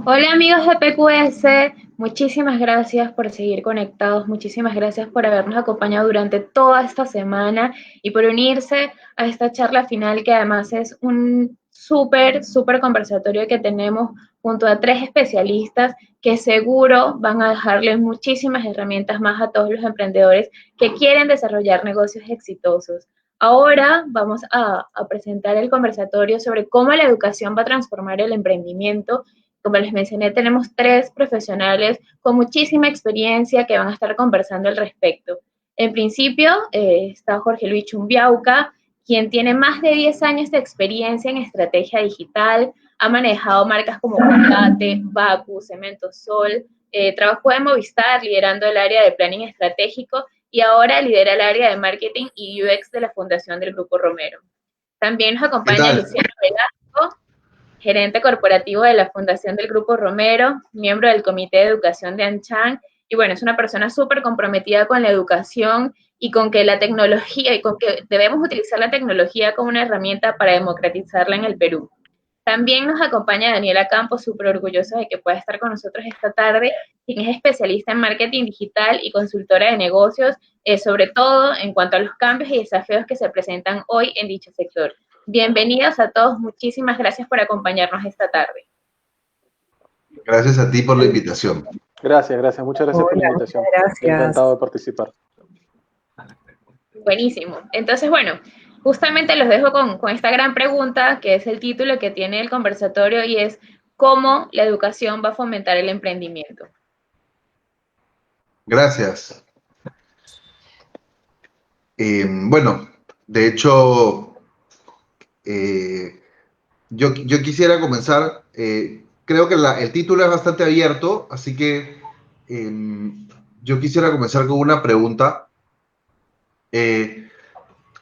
Hola amigos de PQS, muchísimas gracias por seguir conectados, muchísimas gracias por habernos acompañado durante toda esta semana y por unirse a esta charla final que además es un súper conversatorio que tenemos junto a tres especialistas que seguro van a dejarles muchísimas herramientas más a todos los emprendedores que quieren desarrollar negocios exitosos. Ahora vamos a presentar el conversatorio sobre cómo la educación va a transformar el emprendimiento. Como les mencioné, tenemos tres profesionales con muchísima experiencia que van a estar conversando al respecto. En principio está Jorge Luis Chumbiauca, quien tiene más de 10 años de experiencia en estrategia digital, ha manejado marcas como Colgate, Baku, Cemento Sol, trabajó en Movistar liderando el área de planning estratégico y ahora lidera el área de marketing y UX de la Fundación del Grupo Romero. También nos ¿Qué acompaña tal? Luciano Velasco, gerente corporativo de la Fundación del Grupo Romero, miembro del Comité de Educación de ANCHAN, y bueno, es una persona súper comprometida con la educación y con que la tecnología, y con que debemos utilizar la tecnología como una herramienta para democratizarla en el Perú. También nos acompaña Daniela Campos, súper orgullosa de que pueda estar con nosotros esta tarde, quien es especialista en marketing digital y consultora de negocios, sobre todo en cuanto a los cambios y desafíos que se presentan hoy en dicho sector. Bienvenidos a todos, muchísimas gracias por acompañarnos esta tarde. Gracias a ti por la invitación. Gracias, muchas gracias por la Hola, muchas invitación. Encantado gracias. de participar. Buenísimo. Entonces, bueno, justamente los dejo con esta gran pregunta, que es el título que tiene el conversatorio, y es ¿cómo la educación va a fomentar el emprendimiento? Gracias. Bueno, de hecho, eh, yo quisiera comenzar, creo que el título es bastante abierto, así que yo quisiera comenzar con una pregunta. Eh,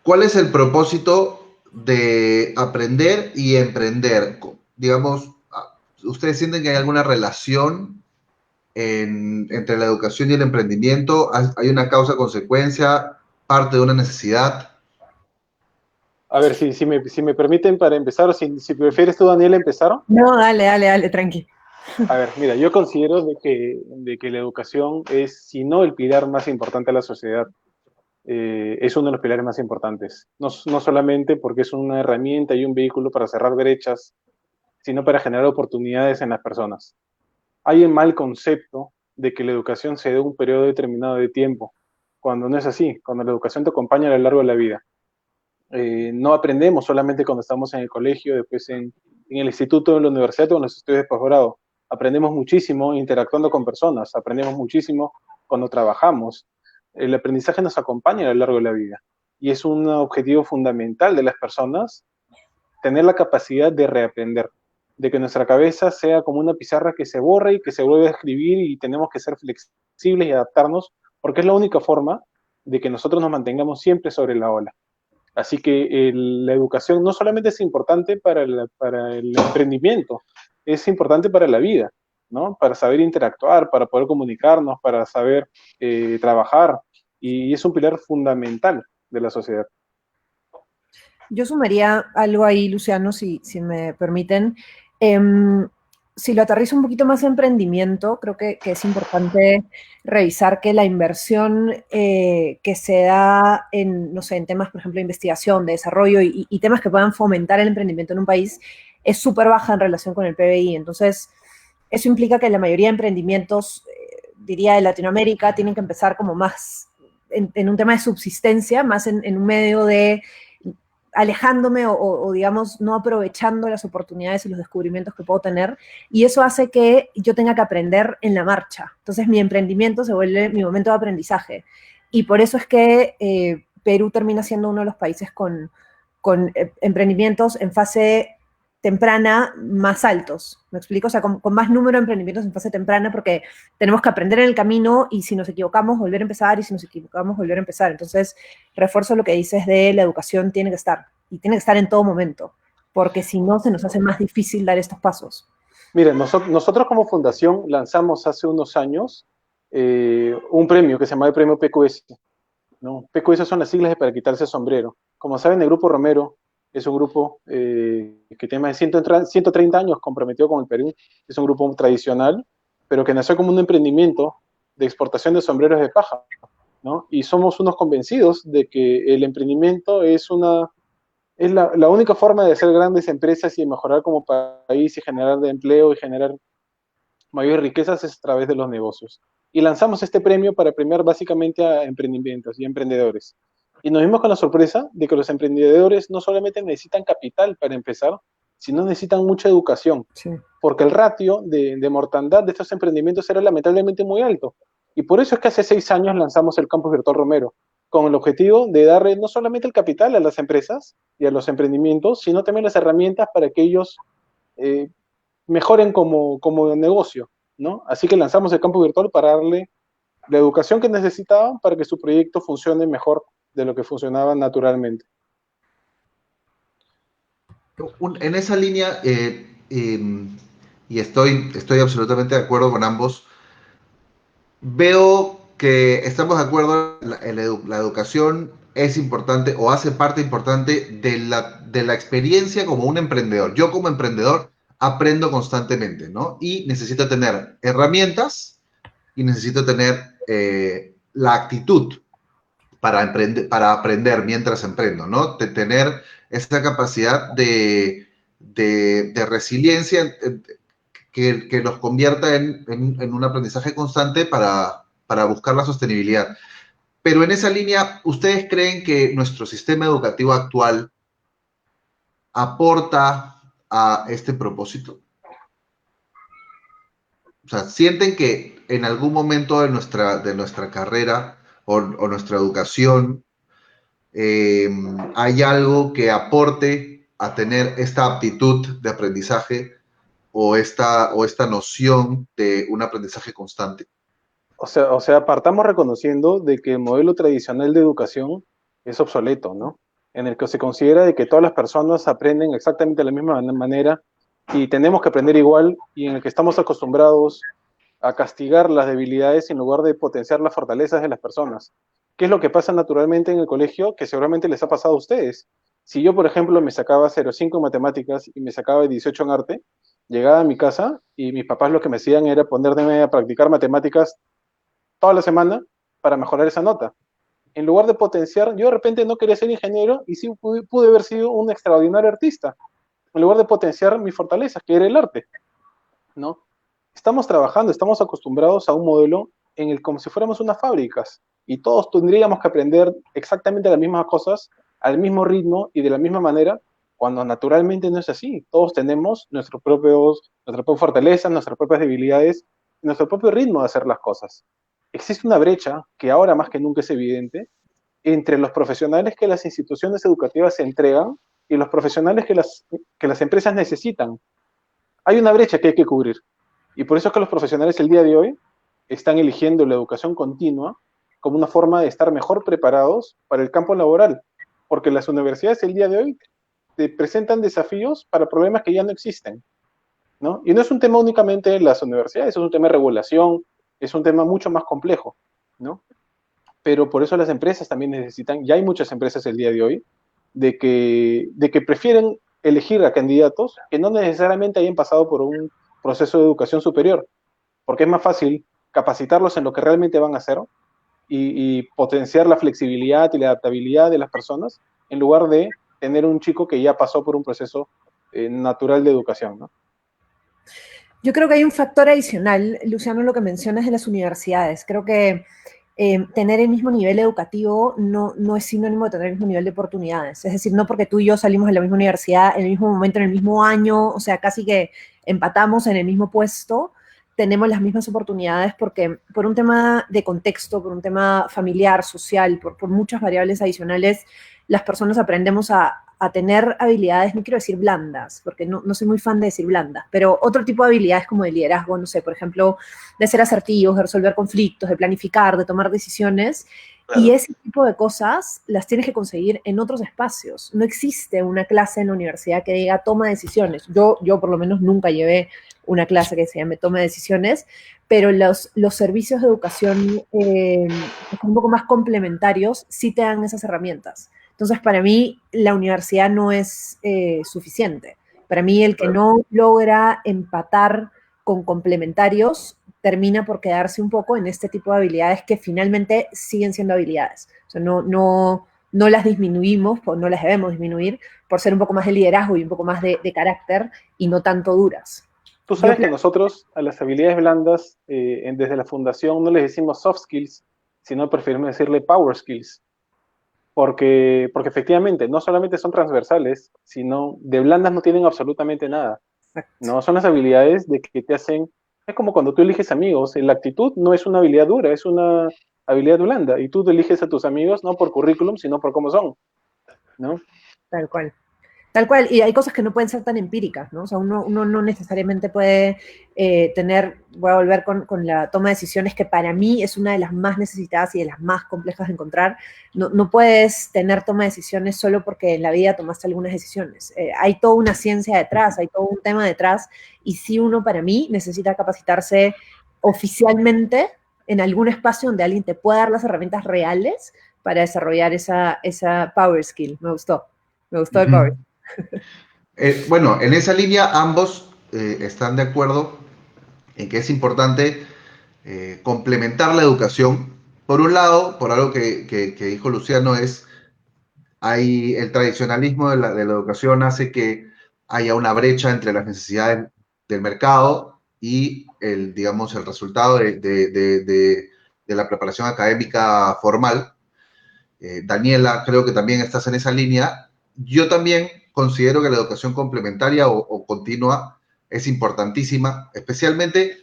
¿Cuál es el propósito de aprender y emprender? Digamos, ¿ustedes sienten que hay alguna relación entre la educación y el emprendimiento? ¿Hay una causa-consecuencia, parte de una necesidad? A ver, si me permiten para empezar, o si prefieres tú, Daniel, empezar. No, dale, tranqui. A ver, mira, yo considero de que la educación es, si no el pilar más importante de la sociedad, es uno de los pilares más importantes. No solamente porque es una herramienta y un vehículo para cerrar brechas, sino para generar oportunidades en las personas. Hay el mal concepto de que la educación se dé un periodo determinado de tiempo, cuando no es así, cuando la educación te acompaña a lo largo de la vida. No aprendemos solamente cuando estamos en el colegio, después en el instituto, en la universidad o en los estudios de posgrado. Aprendemos muchísimo interactuando con personas, aprendemos muchísimo cuando trabajamos. El aprendizaje nos acompaña a lo largo de la vida y es un objetivo fundamental de las personas tener la capacidad de reaprender, de que nuestra cabeza sea como una pizarra que se borra y que se vuelve a escribir y tenemos que ser flexibles y adaptarnos porque es la única forma de que nosotros nos mantengamos siempre sobre la ola. Así que la educación no solamente es importante para el emprendimiento, es importante para la vida, ¿no? Para saber interactuar, para poder comunicarnos, para saber trabajar, y es un pilar fundamental de la sociedad. Yo sumaría algo ahí, Luciano, si me permiten. Si lo aterrizo un poquito más a emprendimiento, creo que es importante revisar que la inversión que se da en, no sé, en temas, por ejemplo, de investigación, de desarrollo y temas que puedan fomentar el emprendimiento en un país es súper baja en relación con el PBI. Entonces, eso implica que la mayoría de emprendimientos, diría, de Latinoamérica, tienen que empezar como más en un tema de subsistencia, más en un medio de alejándome o, digamos, no aprovechando las oportunidades y los descubrimientos que puedo tener. Y eso hace que yo tenga que aprender en la marcha. Entonces mi emprendimiento se vuelve mi momento de aprendizaje. Y por eso es que Perú termina siendo uno de los países con emprendimientos en fase temprana más altos. ¿Me explico? O sea, con más número de emprendimientos en fase temprana porque tenemos que aprender en el camino y si nos equivocamos, volver a empezar y si nos equivocamos, volver a empezar. Entonces, refuerzo lo que dices de la educación tiene que estar y tiene que estar en todo momento porque si no, se nos hace más difícil dar estos pasos. Miren, nosotros como fundación lanzamos hace unos años un premio que se llama el premio PQS, ¿no? PQS son las siglas de para quitarse el sombrero. Como saben, el Grupo Romero es un grupo que tiene más de 130 años comprometido con el Perú, es un grupo tradicional, pero que nació como un emprendimiento de exportación de sombreros de paja, ¿no? Y somos unos convencidos de que el emprendimiento es la única forma de hacer grandes empresas y de mejorar como país y generar de empleo y generar mayores riquezas es a través de los negocios. Y lanzamos este premio para premiar básicamente a emprendimientos y emprendedores. Y nos vimos con la sorpresa de que los emprendedores no solamente necesitan capital para empezar, sino necesitan mucha educación, Sí. porque el ratio de mortandad de estos emprendimientos era lamentablemente muy alto. Y por eso es que hace 6 años lanzamos el Campus Virtual Romero, con el objetivo de darle no solamente el capital a las empresas y a los emprendimientos, sino también las herramientas para que ellos eh, mejoren como negocio, ¿no? Así que lanzamos el campus virtual para darle la educación que necesitaban para que su proyecto funcione mejor de lo que funcionaba naturalmente. En esa línea, y estoy absolutamente de acuerdo con ambos, veo que estamos de acuerdo la educación es importante o hace parte importante de la experiencia como un emprendedor. Yo como emprendedor aprendo constantemente, ¿no? Y necesito tener herramientas y necesito tener la actitud para aprender mientras emprendo, ¿no? De tener esa capacidad de resiliencia que nos convierta en un aprendizaje constante para buscar la sostenibilidad. Pero en esa línea, ¿ustedes creen que nuestro sistema educativo actual aporta a este propósito? O sea, ¿sienten que en algún momento de nuestra carrera o nuestra educación hay algo que aporte a tener esta aptitud de aprendizaje o esta noción de un aprendizaje constante? O sea, partamos reconociendo de que el modelo tradicional de educación es obsoleto, ¿no? En el que se considera de que todas las personas aprenden exactamente de la misma manera y tenemos que aprender igual, y en el que estamos acostumbrados a castigar las debilidades en lugar de potenciar las fortalezas de las personas. ¿Qué es lo que pasa naturalmente en el colegio? Que seguramente les ha pasado a ustedes. Si yo, por ejemplo, me sacaba 0,5 en matemáticas y me sacaba 18 en arte, llegaba a mi casa y mis papás lo que me hacían era ponerme a practicar matemáticas toda la semana para mejorar esa nota. En lugar de potenciar, yo de repente no quería ser ingeniero y sí pude haber sido un extraordinario artista, en lugar de potenciar mi fortaleza, que era el arte, ¿no? Estamos trabajando, estamos acostumbrados a un modelo en el como si fuéramos unas fábricas y todos tendríamos que aprender exactamente las mismas cosas, al mismo ritmo y de la misma manera, cuando naturalmente no es así. Todos tenemos nuestras propias fortalezas, nuestras propias debilidades, nuestro propio ritmo de hacer las cosas. Existe una brecha que ahora más que nunca es evidente entre los profesionales que las instituciones educativas se entregan y los profesionales que las empresas necesitan. Hay una brecha que hay que cubrir. Y por eso es que los profesionales el día de hoy están eligiendo la educación continua como una forma de estar mejor preparados para el campo laboral. Porque las universidades el día de hoy te presentan desafíos para problemas que ya no existen, ¿no? Y no es un tema únicamente de las universidades, es un tema de regulación, es un tema mucho más complejo, ¿no? Pero por eso las empresas también necesitan, ya hay muchas empresas el día de hoy, de que prefieren elegir a candidatos que no necesariamente hayan pasado por un proceso de educación superior, porque es más fácil capacitarlos en lo que realmente van a hacer y potenciar la flexibilidad y la adaptabilidad de las personas, en lugar de tener un chico que ya pasó por un proceso natural de educación, ¿no? Yo creo que hay un factor adicional, Luciano, lo que mencionas de las universidades. Creo que tener el mismo nivel educativo no es sinónimo de tener el mismo nivel de oportunidades. Es decir, no porque tú y yo salimos de la misma universidad en el mismo momento, en el mismo año, o sea, casi que empatamos en el mismo puesto, tenemos las mismas oportunidades porque por un tema de contexto, por un tema familiar, social, por muchas variables adicionales, las personas aprendemos a tener habilidades, no quiero decir blandas, porque no soy muy fan de decir blandas, pero otro tipo de habilidades como de liderazgo, no sé, por ejemplo, de ser asertivos, de resolver conflictos, de planificar, de tomar decisiones. Claro. Y ese tipo de cosas las tienes que conseguir en otros espacios. No existe una clase en la universidad que diga toma decisiones. Yo por lo menos nunca llevé una clase que se llame toma decisiones, pero los servicios de educación que son un poco más complementarios sí te dan esas herramientas. Entonces, para mí, la universidad no es suficiente. Para mí, el que no logra empatar con complementarios termina por quedarse un poco en este tipo de habilidades que finalmente siguen siendo habilidades. O sea, no las disminuimos, no las debemos disminuir por ser un poco más de liderazgo y un poco más de carácter y no tanto duras. Tú sabes que nosotros a las habilidades blandas, desde la fundación, no les decimos soft skills, sino preferimos decirle power skills. Porque efectivamente, no solamente son transversales, sino de blandas no tienen absolutamente nada. No, son las habilidades de que te hacen, es como cuando tú eliges amigos, la actitud no es una habilidad dura, es una habilidad blanda, y tú eliges a tus amigos no por currículum, sino por cómo son, ¿no? Tal cual. Tal cual, y hay cosas que no pueden ser tan empíricas, ¿no? O sea, uno no necesariamente puede voy a volver con la toma de decisiones, que para mí es una de las más necesitadas y de las más complejas de encontrar. No puedes tener toma de decisiones solo porque en la vida tomaste algunas decisiones. Hay toda una ciencia detrás, hay todo un tema detrás, y sí uno, para mí, necesita capacitarse oficialmente en algún espacio donde alguien te pueda dar las herramientas reales para desarrollar esa power skill. Me gustó el power skill. Bueno, en esa línea ambos están de acuerdo en que es importante complementar la educación. Por un lado, por algo que dijo Luciano, hay el tradicionalismo de la educación hace que haya una brecha entre las necesidades del mercado y digamos, el resultado de la preparación académica formal. Daniela, creo que también estás en esa línea. Yo también considero que la educación complementaria o continua es importantísima, especialmente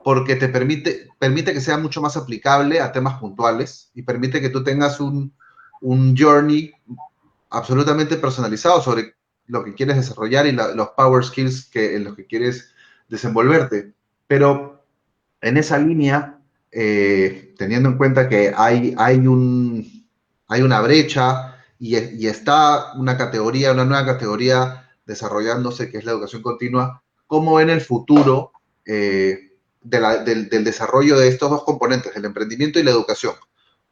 porque te permite que sea mucho más aplicable a temas puntuales y permite que tú tengas un journey absolutamente personalizado sobre lo que quieres desarrollar y los power skills en los que quieres desenvolverte. Pero en esa línea, teniendo en cuenta que hay una brecha y está una nueva categoría desarrollándose, que es la educación continua, ¿cómo ven el futuro del desarrollo de estos dos componentes, el emprendimiento y la educación?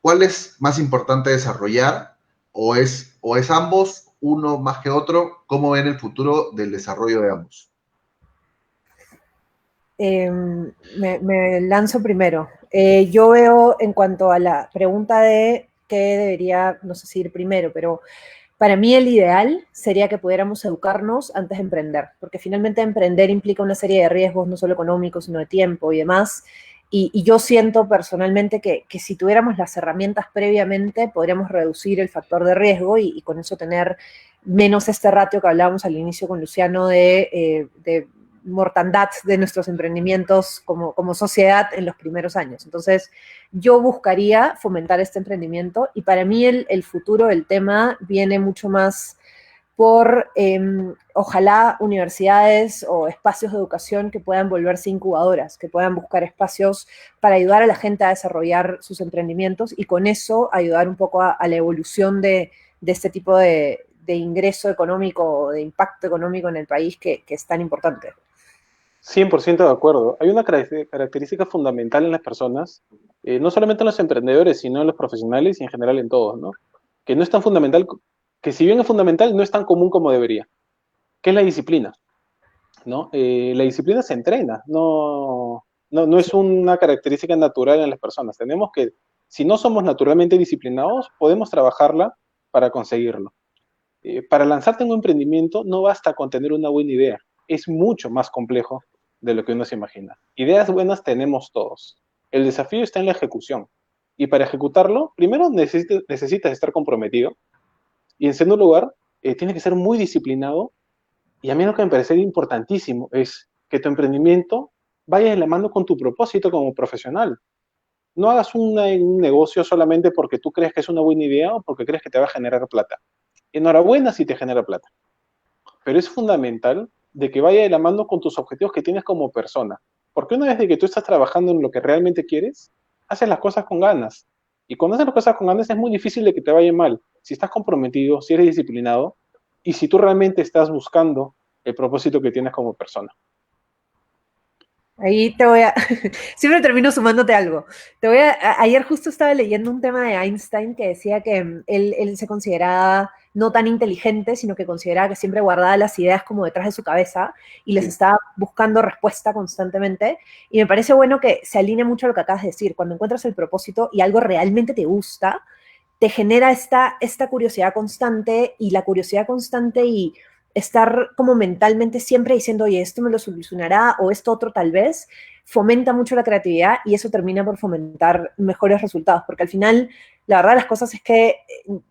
¿Cuál es más importante desarrollar o es ambos, uno más que otro? ¿Cómo ven el futuro del desarrollo de ambos? Me lanzo primero. Yo veo, en cuanto a la pregunta de qué debería, no sé si ir primero, pero para mí el ideal sería que pudiéramos educarnos antes de emprender, porque finalmente emprender implica una serie de riesgos, no solo económicos, sino de tiempo y demás. Y yo siento personalmente que si tuviéramos las herramientas previamente, podríamos reducir el factor de riesgo y con eso tener menos este ratio que hablábamos al inicio con Luciano de mortandad de nuestros emprendimientos como sociedad en los primeros años. Entonces, yo buscaría fomentar este emprendimiento, y para mí el futuro del tema viene mucho más por, ojalá, universidades o espacios de educación que puedan volverse incubadoras, que puedan buscar espacios para ayudar a la gente a desarrollar sus emprendimientos y con eso ayudar un poco a la evolución de este tipo de ingreso económico, de impacto económico en el país que es tan importante. 100% de acuerdo. Hay una característica fundamental en las personas, no solamente en los emprendedores, sino en los profesionales y en general en todos, ¿no? Que no es tan fundamental, que si bien es fundamental, no es tan común como debería, que es la disciplina, ¿no? La disciplina se entrena, no es una característica natural en las personas. Tenemos que, si no somos naturalmente disciplinados, podemos trabajarla para conseguirlo. Para lanzarte en un emprendimiento no basta con tener una buena idea, es mucho más complejo de lo que uno se imagina. Ideas buenas tenemos todos. El desafío está en la ejecución. Y para ejecutarlo, primero necesitas estar comprometido y en segundo lugar, tienes que ser muy disciplinado. Y a mí lo que me parece importantísimo es que tu emprendimiento vaya de la mano con tu propósito como profesional. No hagas un negocio solamente porque tú crees que es una buena idea o porque crees que te va a generar plata. Enhorabuena si te genera plata, pero es fundamental de que vaya de la mano con tus objetivos que tienes como persona, porque una vez de que tú estás trabajando en lo que realmente quieres, haces las cosas con ganas, y cuando haces las cosas con ganas es muy difícil de que te vaya mal, si estás comprometido, si eres disciplinado, y si tú realmente estás buscando el propósito que tienes como persona. Ahí te voy a... Siempre termino sumándote algo. Ayer justo estaba leyendo un tema de Einstein que decía que él se consideraba no tan inteligente, sino que consideraba que siempre guardaba las ideas como detrás de su cabeza y les Sí. estaba buscando respuesta constantemente. Y me parece bueno que se alinea mucho a lo que acabas de decir. Cuando encuentras el propósito y algo realmente te gusta, te genera esta curiosidad constante, y la curiosidad constante y estar como mentalmente siempre diciendo, oye, esto me lo solucionará o esto otro tal vez, fomenta mucho la creatividad y eso termina por fomentar mejores resultados, porque al final, la verdad de las cosas es que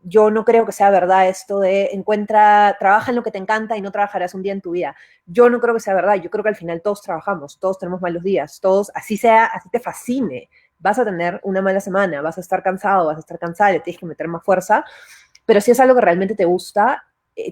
yo no creo que sea verdad esto de trabaja en lo que te encanta y no trabajarás un día en tu vida. Yo no creo que sea verdad, yo creo que al final todos trabajamos, todos tenemos malos días, todos, así sea, así te fascine, vas a tener una mala semana, vas a estar cansado, vas a estar cansada, le tienes que meter más fuerza, pero si es algo que realmente te gusta,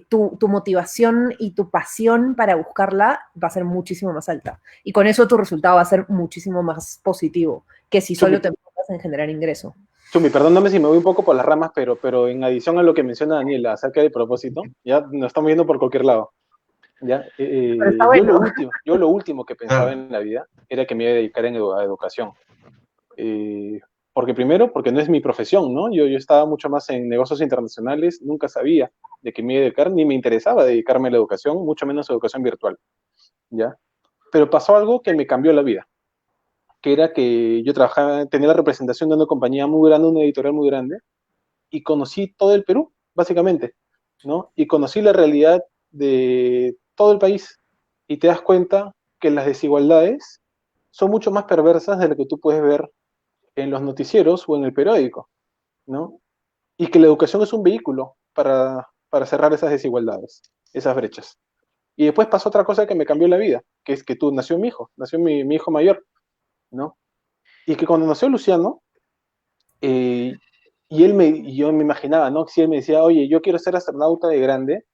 tu motivación y tu pasión para buscarla va a ser muchísimo más alta. Y con eso tu resultado va a ser muchísimo más positivo que si solo Chumi, te enfocas en generar ingreso. Chumi, perdóname si me voy un poco por las ramas, pero en adición a lo que menciona Daniela acerca del propósito, ya nos estamos yendo por cualquier lado. ¿Ya? Pero está Yo bueno. lo último que pensaba Claro. en la vida era que me iba a dedicar a educación. Porque primero, porque no es mi profesión, ¿no? Yo estaba mucho más en negocios internacionales, nunca sabía de qué me iba a dedicar, ni me interesaba dedicarme a la educación, mucho menos a educación virtual, ¿ya? Pero pasó algo que me cambió la vida, que era que yo trabajaba, tenía la representación de una compañía muy grande, una editorial muy grande, y conocí todo el Perú, básicamente, ¿no? Y conocí la realidad de todo el país, y te das cuenta que las desigualdades son mucho más perversas de lo que tú puedes ver en los noticieros o en el periódico, ¿no? Y que la educación es un vehículo para cerrar esas desigualdades, esas brechas. Y después pasó otra cosa que me cambió la vida, que es que nació mi hijo, nació mi hijo mayor, ¿no? Y que cuando nació Luciano, eh, y yo me imaginaba, ¿no? Si él me decía, oye, yo quiero ser astronauta de grande,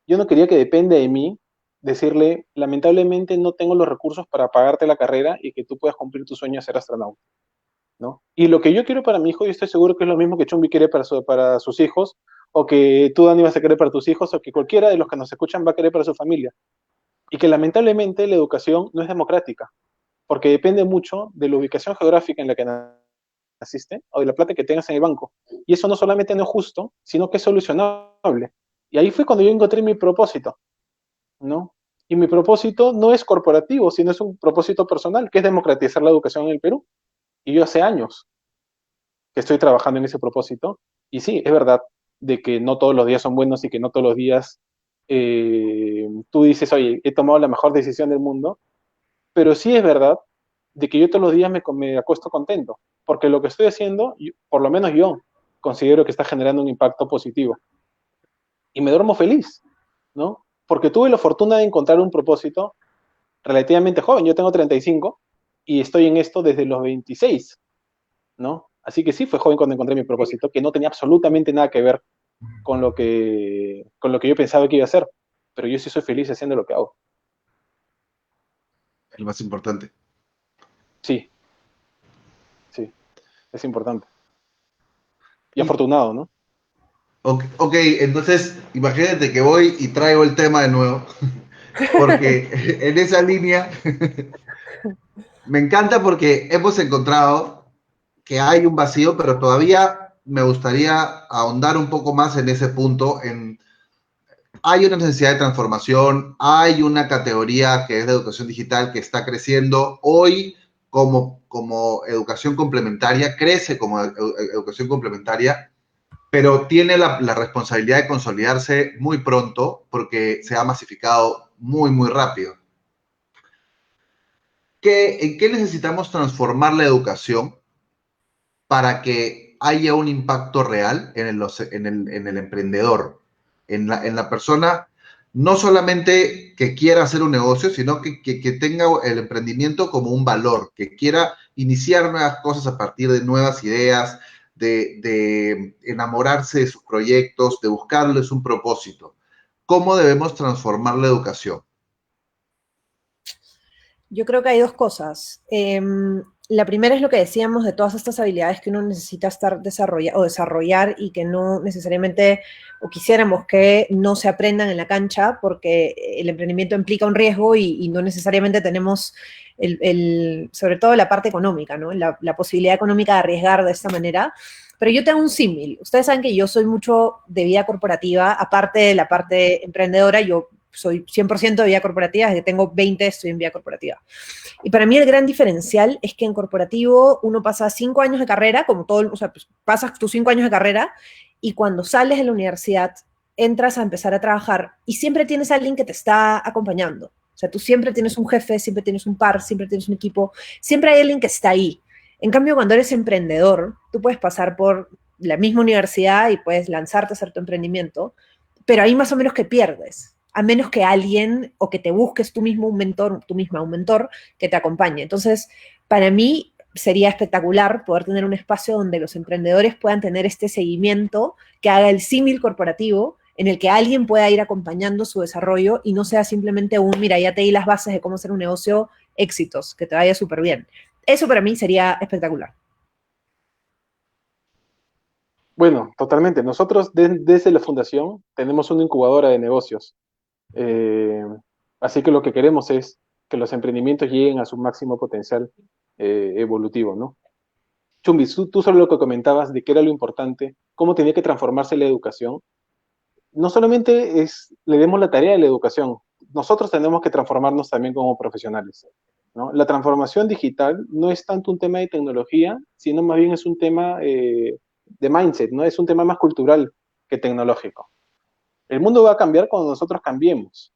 yo no quería que dependa de mí decirle, lamentablemente no tengo los recursos para pagarte la carrera y que tú puedas cumplir tu sueño de ser astronauta, ¿no? Y lo que yo quiero para mi hijo, yo estoy seguro que es lo mismo que Chumbi quiere para sus hijos, o que tú, Dani, vas a querer para tus hijos, o que cualquiera de los que nos escuchan va a querer para su familia. Y que lamentablemente la educación no es democrática, porque depende mucho de la ubicación geográfica en la que naciste, o de la plata que tengas en el banco. Y eso no solamente no es justo, sino que es solucionable. Y ahí fue cuando yo encontré mi propósito, ¿no? Y mi propósito no es corporativo, sino es un propósito personal, que es democratizar la educación en el Perú. Y yo hace años que estoy trabajando en ese propósito. Y sí, es verdad de que no todos los días son buenos y que no todos los días tú dices, oye, he tomado la mejor decisión del mundo, pero sí es verdad de que yo todos los días me acuesto contento, porque lo que estoy haciendo, por lo menos yo, considero que está generando un impacto positivo. Y me duermo feliz, ¿no? Porque tuve la fortuna de encontrar un propósito relativamente joven. Yo tengo 35 y estoy en esto desde los 26, ¿no? Así que sí fue joven cuando encontré mi propósito, que no tenía absolutamente nada que ver con lo que yo pensaba que iba a hacer, pero yo sí soy feliz haciendo lo que hago. El más importante. Sí, sí, es importante. Y Y, afortunado, ¿no? ok, entonces imagínate que voy y traigo el tema de nuevo, porque en esa línea me encanta porque hemos encontrado que hay un vacío, pero todavía me gustaría ahondar un poco más en ese punto. Hay una necesidad de transformación, hay una categoría que es de educación digital que está creciendo hoy como educación complementaria, crece como educación complementaria, pero tiene la responsabilidad de consolidarse muy pronto porque se ha masificado muy, muy rápido. ¿En qué necesitamos transformar la educación para que haya un impacto real en el emprendedor, en la persona, no solamente que quiera hacer un negocio, sino que tenga el emprendimiento como un valor, que quiera iniciar nuevas cosas a partir de nuevas ideas, de enamorarse de sus proyectos, de buscarles un propósito? ¿Cómo debemos transformar la educación? Yo creo que hay dos cosas. La primera es lo que decíamos de todas estas habilidades que uno necesita desarrollar y que no necesariamente, o quisiéramos que no se aprendan en la cancha, porque el emprendimiento implica un riesgo y no necesariamente tenemos sobre todo la parte económica, ¿no? La posibilidad económica de arriesgar de esta manera. Pero yo tengo un símil. Ustedes saben que yo soy mucho de vida corporativa, aparte de la parte emprendedora, yo soy 100% de vida corporativa, desde que tengo 20 estoy en vida corporativa. Y para mí el gran diferencial es que en corporativo uno pasa 5 años de carrera, como todo, o sea, pues pasas tus 5 años de carrera y cuando sales de la universidad entras a empezar a trabajar y siempre tienes a alguien que te está acompañando. O sea, tú siempre tienes un jefe, siempre tienes un par, siempre tienes un equipo, siempre hay alguien que está ahí. En cambio, cuando eres emprendedor, tú puedes pasar por la misma universidad y puedes lanzarte a hacer tu emprendimiento, pero ahí más o menos que pierdes, a menos que alguien o que te busques tú mismo un mentor, tú misma un mentor que te acompañe. Entonces, para mí sería espectacular poder tener un espacio donde los emprendedores puedan tener este seguimiento que haga el símil corporativo, en el que alguien pueda ir acompañando su desarrollo y no sea simplemente un, mira, ya te di las bases de cómo hacer un negocio, éxitos, que te vaya súper bien. Eso para mí sería espectacular. Bueno, totalmente. Nosotros desde la fundación tenemos una incubadora de negocios. Eh, Así que lo que queremos es que los emprendimientos lleguen a su máximo potencial evolutivo, ¿no? Chumbis, tú sobre lo que comentabas de qué era lo importante, cómo tenía que transformarse la educación. No solamente le demos la tarea de la educación, nosotros tenemos que transformarnos también como profesionales, ¿no? La transformación digital no es tanto un tema de tecnología, sino más bien es un tema de mindset, ¿no? Es un tema más cultural que tecnológico. El mundo va a cambiar cuando nosotros cambiemos.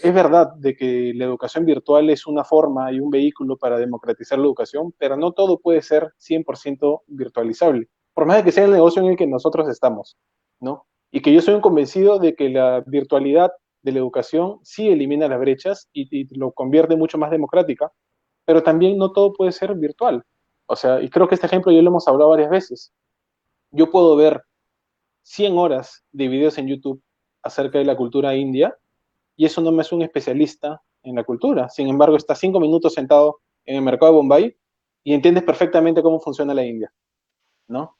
Es verdad de que la educación virtual es una forma y un vehículo para democratizar la educación, pero no todo puede ser 100% virtualizable, por más de que sea el negocio en el que nosotros estamos, ¿no? Y que yo soy un convencido de que la virtualidad de la educación sí elimina las brechas y lo convierte mucho más democrática, pero también no todo puede ser virtual. O sea, y creo que este ejemplo ya lo hemos hablado varias veces. Yo puedo ver 100 horas de videos en YouTube acerca de la cultura india, y eso no me hace un especialista en la cultura. Sin embargo, estás 5 minutos sentado en el mercado de Bombay y entiendes perfectamente cómo funciona la India, ¿no?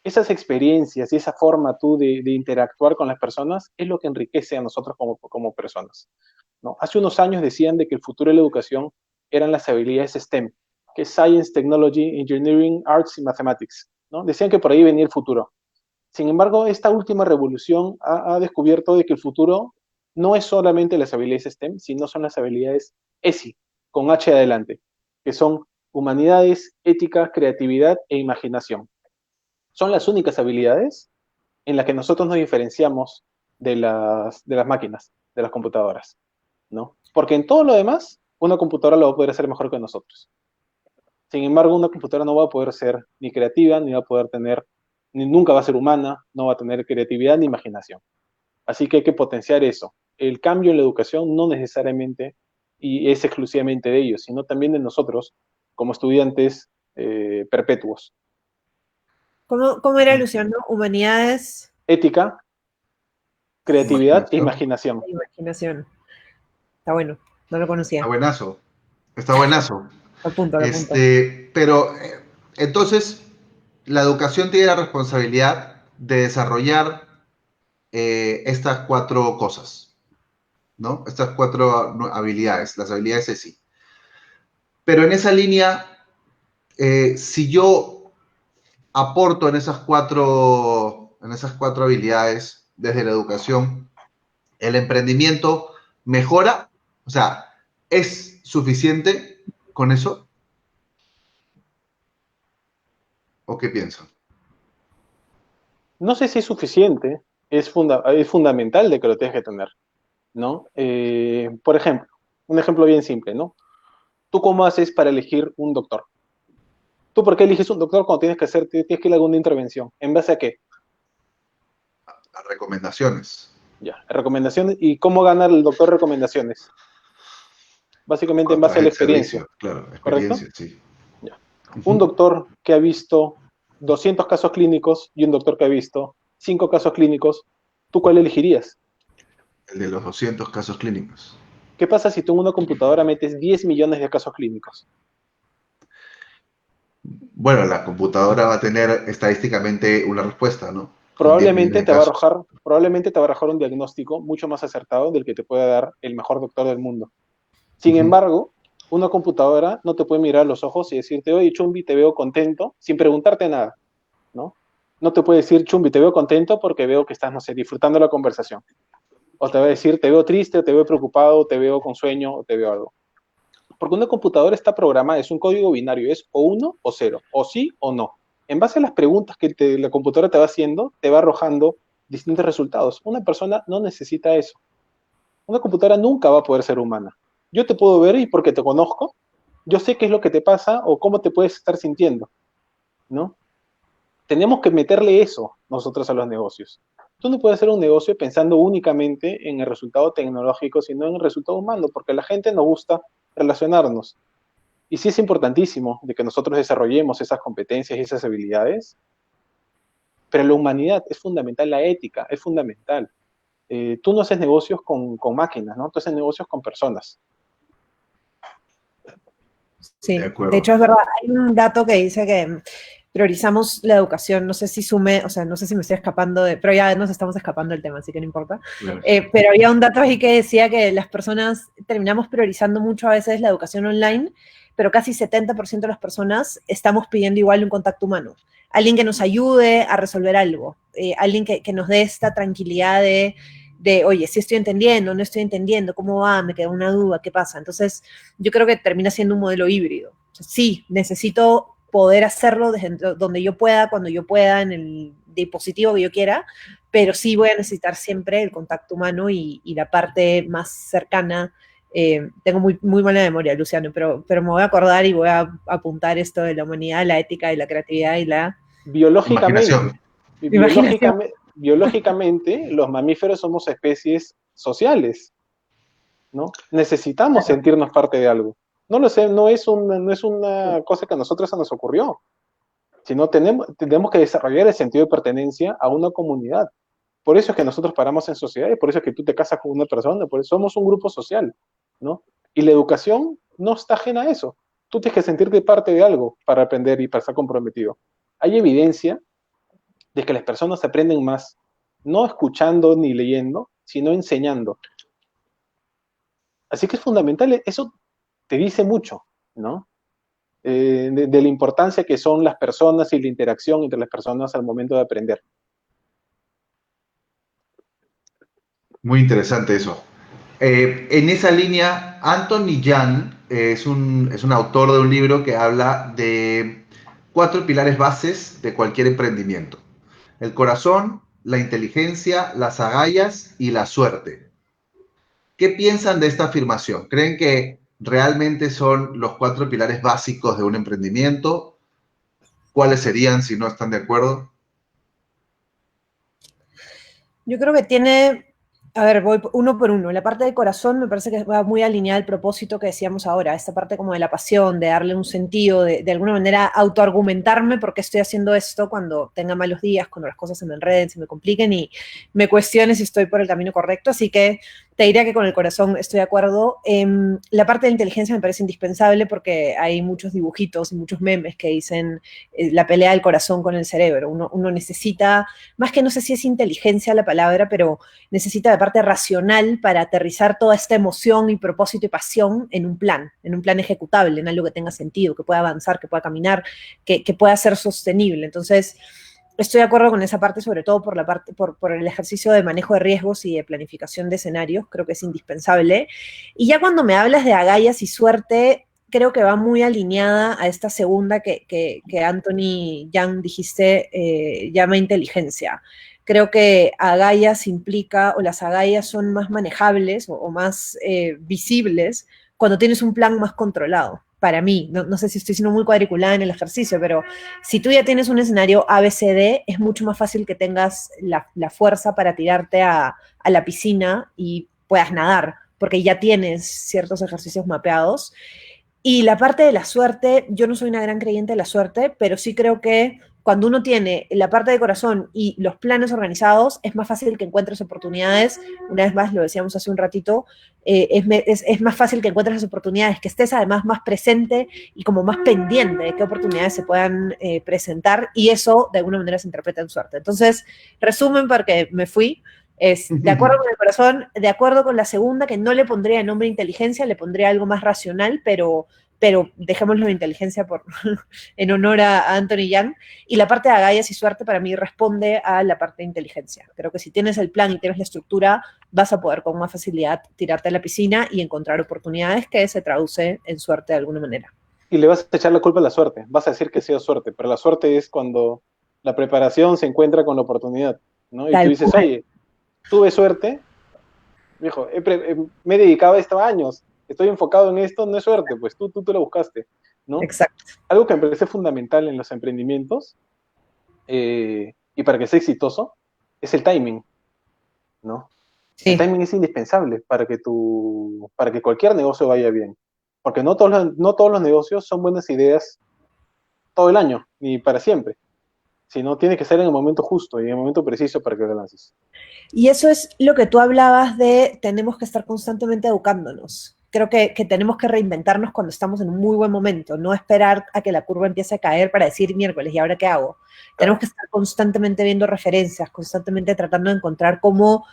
Esas experiencias y esa forma tú de interactuar con las personas es lo que enriquece a nosotros como personas, ¿no? Hace unos años decían de que el futuro de la educación eran las habilidades STEM, que es Science, Technology, Engineering, Arts y Mathematics, ¿no? Decían que por ahí venía el futuro. Sin embargo, esta última revolución ha descubierto de que el futuro no es solamente las habilidades STEM, sino son las habilidades ESI, con H adelante, que son humanidades, ética, creatividad e imaginación. Son las únicas habilidades en las que nosotros nos diferenciamos de las máquinas, de las computadoras, ¿no? Porque en todo lo demás, una computadora lo va a poder hacer mejor que nosotros. Sin embargo, una computadora no va a poder ser ni creativa, ni va a poder tener, ni nunca va a ser humana, no va a tener creatividad ni imaginación. Así que hay que potenciar eso. El cambio en la educación no necesariamente y es exclusivamente de ellos, sino también de nosotros como estudiantes perpetuos. ¿Cómo era, Luciano? Humanidades. Ética, creatividad e imaginación. Imaginación. Está bueno, no lo conocía. Está buenazo. Está buenazo. Al punto. Pero entonces, la educación tiene la responsabilidad de desarrollar estas 4 cosas, ¿no? Estas 4 habilidades, las habilidades ESI. Pero en esa línea, si yo aporto en esas cuatro habilidades desde la educación, el emprendimiento mejora, o sea, ¿es suficiente con eso? ¿O qué piensan? No sé si es suficiente, es fundamental de que lo tengas que tener, ¿no? Por ejemplo, un ejemplo bien simple, ¿no? ¿Tú cómo haces para elegir un doctor? ¿Tú por qué eliges un doctor cuando tienes que ir a alguna intervención? ¿En base a qué? A recomendaciones. Ya, recomendaciones. ¿Y cómo gana el doctor recomendaciones? Básicamente en base a la experiencia. Servicio, claro, ¿Correcto? experiencia, sí. Ya. Un doctor que ha visto 200 casos clínicos y un doctor que ha visto 5 casos clínicos, ¿tú cuál elegirías? El de los 200 casos clínicos. ¿Qué pasa si tú en una computadora metes 10 millones de casos clínicos? Bueno, la computadora va a tener estadísticamente una respuesta, ¿no? Probablemente te va a arrojar un diagnóstico mucho más acertado del que te puede dar el mejor doctor del mundo. Sin embargo, Una computadora no te puede mirar a los ojos y decirte, oye, Chumbi, te veo contento, sin preguntarte nada, ¿no? No te puede decir, Chumbi, te veo contento porque veo que estás, no sé, disfrutando la conversación. O te va a decir, te veo triste, o te veo preocupado, o te veo con sueño, o te veo algo. Porque una computadora está programada, es un código binario, es o 1 o 0, o sí o no. En base a las preguntas que la computadora te va haciendo, te va arrojando distintos resultados. Una persona no necesita eso. Una computadora nunca va a poder ser humana. Yo te puedo ver y porque te conozco, yo sé qué es lo que te pasa o cómo te puedes estar sintiendo, ¿no? Tenemos que meterle eso nosotros a los negocios. Tú no puedes hacer un negocio pensando únicamente en el resultado tecnológico, sino en el resultado humano, porque a la gente nos gusta relacionarnos. Y sí es importantísimo de que nosotros desarrollemos esas competencias y esas habilidades, pero la humanidad es fundamental, la ética es fundamental. Tú no haces negocios con máquinas, ¿no? Tú haces negocios con personas. Sí, De acuerdo. de hecho es verdad, hay un dato que dice que priorizamos la educación, no sé si sume, o sea, no sé si me estoy escapando de, pero ya nos estamos escapando del tema, así que no importa. Claro. Pero había un dato ahí que decía que las personas terminamos priorizando mucho a veces la educación online, pero casi 70% de las personas estamos pidiendo igual un contacto humano. Alguien que nos ayude a resolver algo, alguien que nos dé esta tranquilidad de, oye, sí estoy entendiendo, no estoy entendiendo, ¿cómo va? Me queda una duda, ¿qué pasa? Entonces, yo creo que termina siendo un modelo híbrido. O sea, sí, necesito poder hacerlo desde donde yo pueda, cuando yo pueda, en el dispositivo que yo quiera, pero sí voy a necesitar siempre el contacto humano y la parte más cercana. Tengo muy mala memoria, Luciano, pero me voy a acordar y voy a apuntar esto de la humanidad, la ética y la creatividad y la Biológicamente, imaginación. biológicamente, los mamíferos somos especies sociales, ¿no? Necesitamos sentirnos parte de algo. No lo sé, no es una cosa que a nosotros se nos ocurrió, sino tenemos que desarrollar el sentido de pertenencia a una comunidad. Por eso es que nosotros paramos en sociedad y por eso es que tú te casas con una persona, por eso somos un grupo social, ¿no? Y la educación no está ajena a eso. Tú tienes que sentirte parte de algo para aprender y para estar comprometido. Hay evidencia de que las personas aprenden más no escuchando ni leyendo, sino enseñando. Así que es fundamental, eso te dice mucho, ¿no? De la importancia que son las personas y la interacción entre las personas al momento de aprender. Muy interesante eso. En esa línea, Anthony Jan es un autor de un libro que habla de 4 pilares bases de cualquier emprendimiento: el corazón, la inteligencia, las agallas y la suerte. ¿Qué piensan de esta afirmación? ¿Creen que realmente son los 4 pilares básicos de un emprendimiento? ¿Cuáles serían si no están de acuerdo? Yo creo que tiene, a ver, voy uno por uno. La parte del corazón me parece que va muy alineada al propósito que decíamos ahora, esta parte como de la pasión, de darle un sentido, de alguna manera autoargumentarme por qué estoy haciendo esto cuando tenga malos días, cuando las cosas se me enreden, se me compliquen y me cuestione si estoy por el camino correcto. Así que te diría que con el corazón estoy de acuerdo. La parte de inteligencia me parece indispensable porque hay muchos dibujitos y muchos memes que dicen la pelea del corazón con el cerebro. Uno necesita, más que no sé si es inteligencia la palabra, pero necesita de parte racional para aterrizar toda esta emoción y propósito y pasión en un plan ejecutable, en algo que tenga sentido, que pueda avanzar, que pueda caminar, que pueda ser sostenible. Entonces, estoy de acuerdo con esa parte, sobre todo por el ejercicio de manejo de riesgos y de planificación de escenarios, creo que es indispensable. Y ya cuando me hablas de agallas y suerte, creo que va muy alineada a esta segunda que Anthony Yang dijiste, llama inteligencia. Creo que agallas implica, o las agallas son más manejables o más visibles cuando tienes un plan más controlado. Para mí, no sé si estoy siendo muy cuadriculada en el ejercicio, pero si tú ya tienes un escenario ABCD, es mucho más fácil que tengas la fuerza para tirarte a la piscina y puedas nadar, porque ya tienes ciertos ejercicios mapeados. Y la parte de la suerte, yo no soy una gran creyente de la suerte, pero sí creo que cuando uno tiene la parte de corazón y los planes organizados, es más fácil que encuentres oportunidades. Una vez más, lo decíamos hace un ratito, es más fácil que encuentres las oportunidades, que estés además más presente y como más pendiente de qué oportunidades se puedan presentar, y eso de alguna manera se interpreta en suerte. Entonces, resumen, porque me fui, Es de acuerdo con el corazón, de acuerdo con la segunda, que no le pondría el nombre inteligencia, le pondría algo más racional, pero dejémoslo de inteligencia en honor a Anthony Yang. Y la parte de agallas y suerte para mí responde a la parte de inteligencia. Creo que si tienes el plan y tienes la estructura, vas a poder con más facilidad tirarte a la piscina y encontrar oportunidades que se traduce en suerte de alguna manera. Y le vas a echar la culpa a la suerte, vas a decir que ha sido suerte, pero la suerte es cuando la preparación se encuentra con la oportunidad, ¿no? Y tú dices, oye, tuve suerte, viejo, me he dedicado a esto años, estoy enfocado en esto, no es suerte, pues tú lo buscaste, ¿no? Exacto. Algo que me parece fundamental en los emprendimientos, y para que sea exitoso, es el timing, ¿no? Sí. El timing es indispensable para que cualquier negocio vaya bien, porque no todos los negocios son buenas ideas todo el año, ni para siempre, sino tiene que ser en el momento justo y en el momento preciso para que lo lances. Y eso es lo que tú hablabas de tenemos que estar constantemente educándonos. Creo que tenemos que reinventarnos cuando estamos en un muy buen momento, no esperar a que la curva empiece a caer para decir miércoles, ¿y ahora qué hago? Claro. Tenemos que estar constantemente viendo referencias, constantemente tratando de encontrar cómo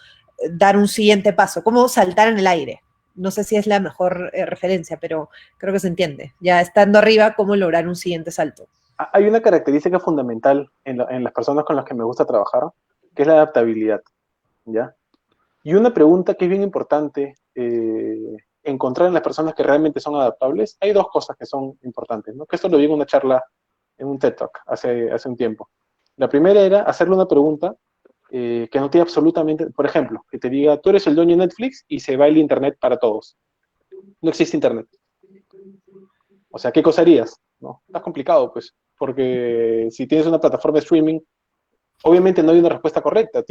dar un siguiente paso, cómo saltar en el aire. No sé si es la mejor referencia, pero creo que se entiende. Ya estando arriba, cómo lograr un siguiente salto. Hay una característica fundamental en las personas con las que me gusta trabajar, que es la adaptabilidad, ¿ya? Y una pregunta que es bien importante encontrar en las personas que realmente son adaptables, hay dos cosas que son importantes, ¿no? Que esto lo vi en una charla, en un TED Talk hace un tiempo. La primera era hacerle una pregunta que no tiene absolutamente, por ejemplo, que te diga, tú eres el dueño de Netflix y se va el internet para todos. No existe internet. O sea, ¿qué cosa harías? ¿No? Está complicado, pues, porque si tienes una plataforma de streaming, obviamente no hay una respuesta correcta.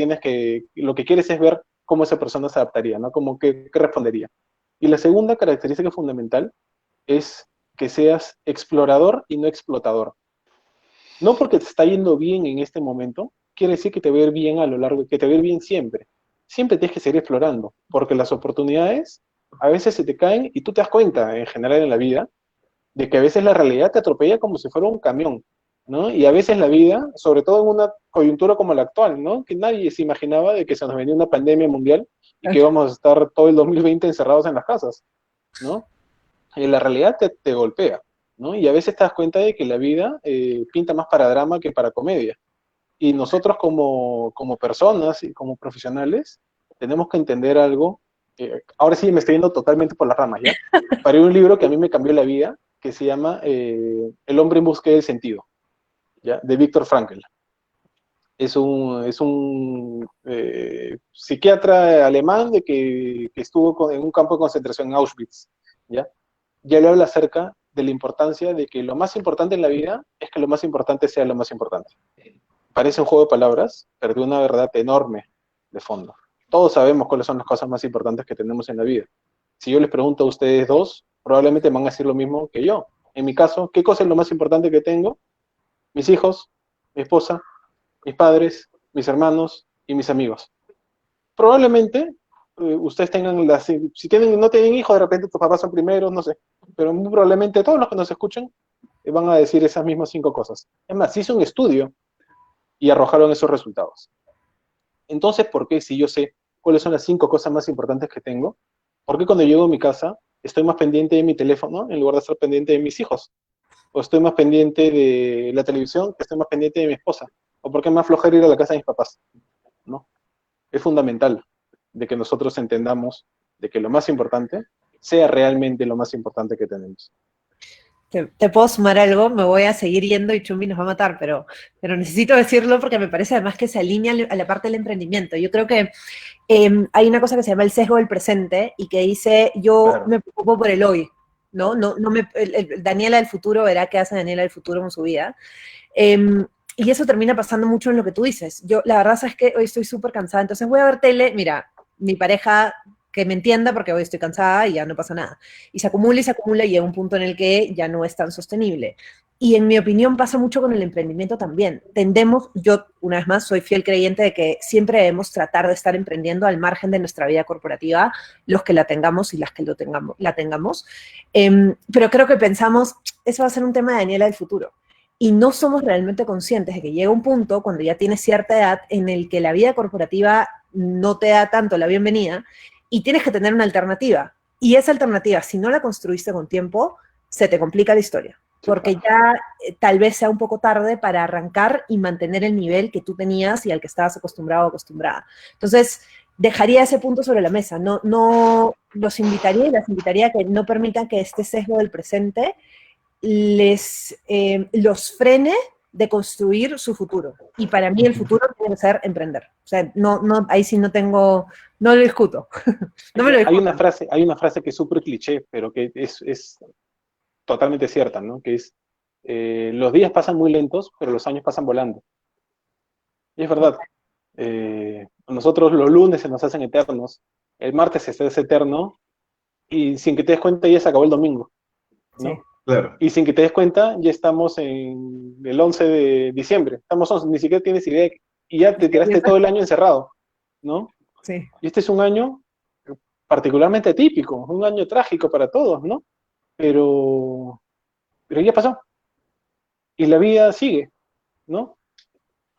Lo que quieres es ver cómo esa persona se adaptaría, ¿no? Como qué respondería. Y la segunda característica fundamental es que seas explorador y no explotador. No porque te está yendo bien en este momento, quiere decir que te va a ir bien a lo largo, que te va a ir bien siempre. Siempre tienes que seguir explorando, porque las oportunidades a veces se te caen y tú te das cuenta, en general en la vida, de que a veces la realidad te atropella como si fuera un camión, ¿no? Y a veces la vida, sobre todo en una coyuntura como la actual, ¿no? Que nadie se imaginaba de que se nos venía una pandemia mundial y que íbamos a estar todo el 2020 encerrados en las casas, ¿no? Y la realidad te golpea, ¿no? Y a veces te das cuenta de que la vida pinta más para drama que para comedia. Y nosotros como personas y como profesionales tenemos que entender algo. Ahora sí me estoy yendo totalmente por las ramas, ¿ya? Paré un libro que a mí me cambió la vida, que se llama El hombre en busca del sentido, ¿ya? De Viktor Frankl. Es un psiquiatra alemán que estuvo en un campo de concentración en Auschwitz, ¿ya? Ya le habla acerca de la importancia de que lo más importante en la vida es que lo más importante sea lo más importante. Parece un juego de palabras, pero de una verdad enorme de fondo. Todos sabemos cuáles son las cosas más importantes que tenemos en la vida. Si yo les pregunto a ustedes dos, probablemente van a decir lo mismo que yo. En mi caso, ¿qué cosa es lo más importante que tengo? Mis hijos, mi esposa, mis padres, mis hermanos y mis amigos. Probablemente ustedes tengan no tienen hijos, de repente tus papás son primeros, no sé, pero muy probablemente todos los que nos escuchan van a decir esas mismas 5 cosas. Es más, se hizo un estudio y arrojaron esos resultados. Entonces, ¿por qué si yo sé cuáles son las 5 cosas más importantes que tengo? ¿Por qué cuando llego a mi casa estoy más pendiente de mi teléfono en lugar de estar pendiente de mis hijos? ¿O estoy más pendiente de la televisión que estoy más pendiente de mi esposa? ¿O por qué me afloja ir a la casa de mis papás? ¿No? Es fundamental de que nosotros entendamos de que lo más importante sea realmente lo más importante que tenemos. Te puedo sumar algo, me voy a seguir yendo y Chumbi nos va a matar, pero necesito decirlo porque me parece además que se alinea a la parte del emprendimiento. Yo creo que hay una cosa que se llama el sesgo del presente y que dice, yo claro, me preocupo por el hoy, ¿no? Daniela del futuro verá qué hace Daniela del futuro con su vida. Y eso termina pasando mucho en lo que tú dices. Yo, la verdad es que hoy estoy súper cansada, entonces voy a ver tele, mira, mi pareja que me entienda porque hoy estoy cansada y ya no pasa nada. Y se acumula y llega un punto en el que ya no es tan sostenible. Y en mi opinión pasa mucho con el emprendimiento también. Yo una vez más soy fiel creyente de que siempre debemos tratar de estar emprendiendo al margen de nuestra vida corporativa, los que la tengamos y las que la tengamos. Pero creo que pensamos, eso va a ser un tema de Daniela del futuro. Y no somos realmente conscientes de que llega un punto, cuando ya tienes cierta edad, en el que la vida corporativa no te da tanto la bienvenida y tienes que tener una alternativa. Y esa alternativa, si no la construiste con tiempo, se te complica la historia, porque ya tal vez sea un poco tarde para arrancar y mantener el nivel que tú tenías y al que estabas acostumbrado o acostumbrada. Entonces, dejaría ese punto sobre la mesa. No los invitaría y las invitaría a que no permitan que este sesgo del presente los frene de construir su futuro. Y para mí el futuro tiene que ser emprender. O sea, ahí sí no lo discuto. No me lo discuto. Hay una frase que es súper cliché, pero que es totalmente cierta, ¿no? Que es, los días pasan muy lentos, pero los años pasan volando. Y es verdad. Nosotros los lunes se nos hacen eternos, el martes se hace eterno, y sin que te des cuenta ya se acabó el domingo, ¿no? Sí. Claro. Y sin que te des cuenta, ya estamos en el 11 de diciembre. Estamos 11, ni siquiera tienes idea, y ya te tiraste todo el año encerrado, ¿no? Sí. Y este es un año particularmente atípico, un año trágico para todos, ¿no? Pero ya pasó. Y la vida sigue, ¿no?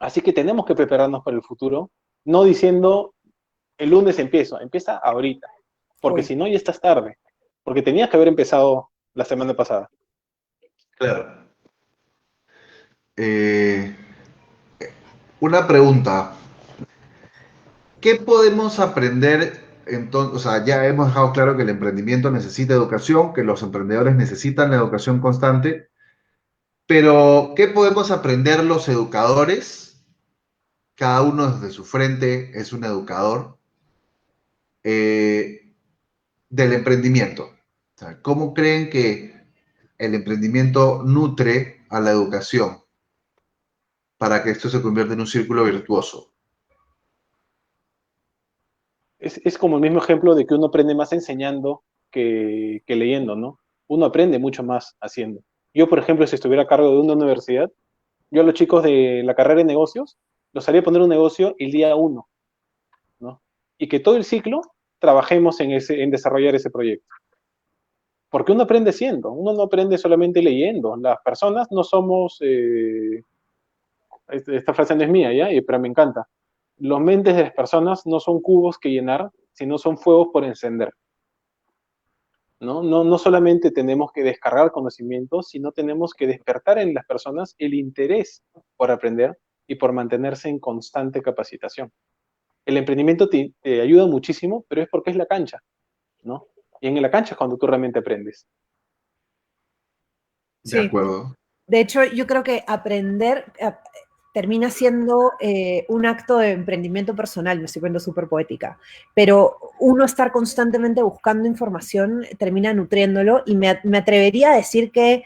Así que tenemos que prepararnos para el futuro, no diciendo, el lunes empieza ahorita, porque si no ya estás tarde, porque tenías que haber empezado la semana pasada. Claro. Una pregunta. ¿Qué podemos aprender entonces? O sea, ya hemos dejado claro que el emprendimiento necesita educación, que los emprendedores necesitan la educación constante, pero ¿qué podemos aprender los educadores? Cada uno desde su frente es un educador del emprendimiento. O sea, ¿cómo creen que el emprendimiento nutre a la educación para que esto se convierta en un círculo virtuoso? Es como el mismo ejemplo de que uno aprende más enseñando que leyendo, ¿no? Uno aprende mucho más haciendo. Yo, por ejemplo, si estuviera a cargo de una universidad, yo a los chicos de la carrera de negocios los haría poner un negocio el día uno, ¿no? Y que todo el ciclo trabajemos en desarrollar ese proyecto. Porque uno aprende siendo, uno no aprende solamente leyendo. Las personas no somos, esta frase no es mía, ¿ya? Pero me encanta. Los mentes de las personas no son cubos que llenar, sino son fuegos por encender. No solamente tenemos que descargar conocimientos, sino tenemos que despertar en las personas el interés por aprender y por mantenerse en constante capacitación. El emprendimiento te ayuda muchísimo, pero es porque es la cancha, ¿no? Y en la cancha es cuando tú realmente aprendes. De acuerdo. De hecho, yo creo que aprender termina siendo un acto de emprendimiento personal, me estoy poniendo súper poética, pero uno estar constantemente buscando información termina nutriéndolo y me atrevería a decir que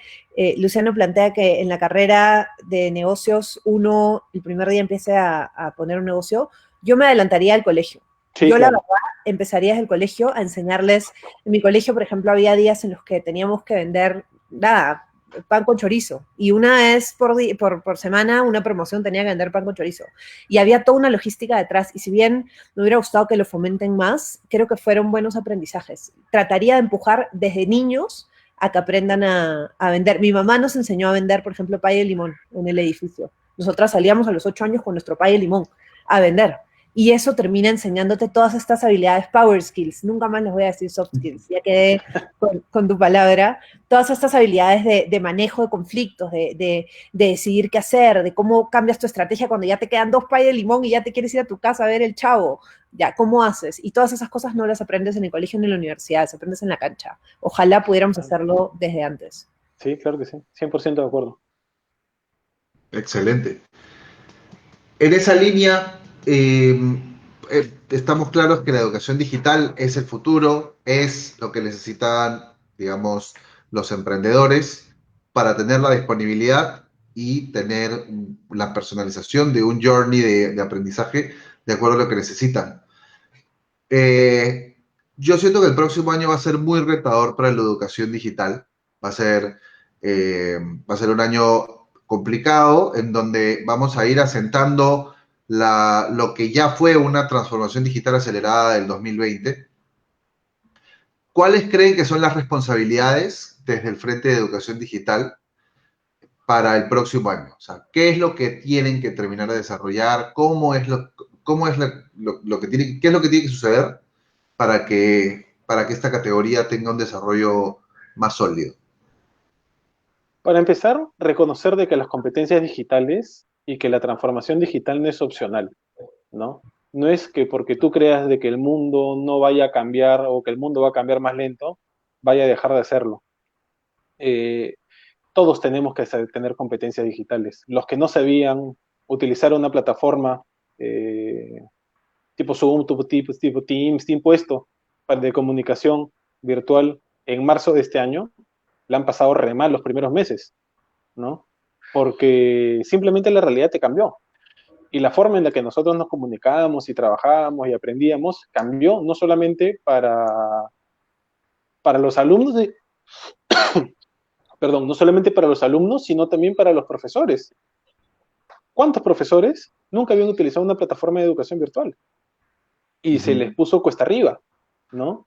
Luciano plantea que en la carrera de negocios uno el primer día empiece a poner un negocio. Yo me adelantaría al colegio. Sí, yo, claro. la verdad, empezaría desde el colegio a enseñarles. En mi colegio, por ejemplo, había días en los que teníamos que vender, nada, pan con chorizo. Y una vez por semana, una promoción tenía que vender pan con chorizo. Y había toda una logística detrás. Y si bien me hubiera gustado que lo fomenten más, creo que fueron buenos aprendizajes. Trataría de empujar desde niños a que aprendan a vender. Mi mamá nos enseñó a vender, por ejemplo, pay de limón en el edificio. Nosotras salíamos a los 8 años con nuestro pay de limón a vender. Y eso termina enseñándote todas estas habilidades, power skills, nunca más les voy a decir soft skills, ya quedé con tu palabra, todas estas habilidades de manejo de conflictos, de decidir qué hacer, de cómo cambias tu estrategia cuando ya te quedan 2 pay de limón y ya te quieres ir a tu casa a ver el Chavo, ya, ¿cómo haces? Y todas esas cosas no las aprendes en el colegio ni en la universidad, las aprendes en la cancha. Ojalá pudiéramos hacerlo desde antes. Sí, claro que sí, 100% de acuerdo. Excelente. En esa línea, estamos claros que la educación digital es el futuro, es lo que necesitan, digamos, los emprendedores para tener la disponibilidad y tener la personalización de un journey de aprendizaje de acuerdo a lo que necesitan. Yo siento que el próximo año va a ser muy retador para la educación digital. Va a ser, va a ser un año complicado en donde vamos a ir asentando lo que ya fue una transformación digital acelerada del 2020. ¿Cuáles creen que son las responsabilidades desde el Frente de Educación Digital para el próximo año? O sea, ¿qué es lo que tienen que terminar de desarrollar? cómo es lo que tiene, qué es lo que tiene que suceder para que esta categoría tenga un desarrollo más sólido. Para empezar, reconocer de que las competencias digitales y que la transformación digital no es opcional, ¿no? No es que porque tú creas de que el mundo no vaya a cambiar o que el mundo va a cambiar más lento, vaya a dejar de hacerlo. Eh, Todos tenemos que tener competencias digitales. Los que no sabían utilizar una plataforma eh, tipo Zoom, tipo Teams, tipo esto, de comunicación virtual en marzo de este año, le han pasado re mal los primeros meses, ¿no? Porque simplemente la realidad te cambió. Y la forma en la que nosotros nos comunicábamos y trabajábamos y aprendíamos cambió no solamente para los alumnos, perdón, no solamente para los alumnos, sino también para los profesores. ¿Cuántos profesores nunca habían utilizado una plataforma de educación virtual? Y se les puso cuesta arriba, ¿no?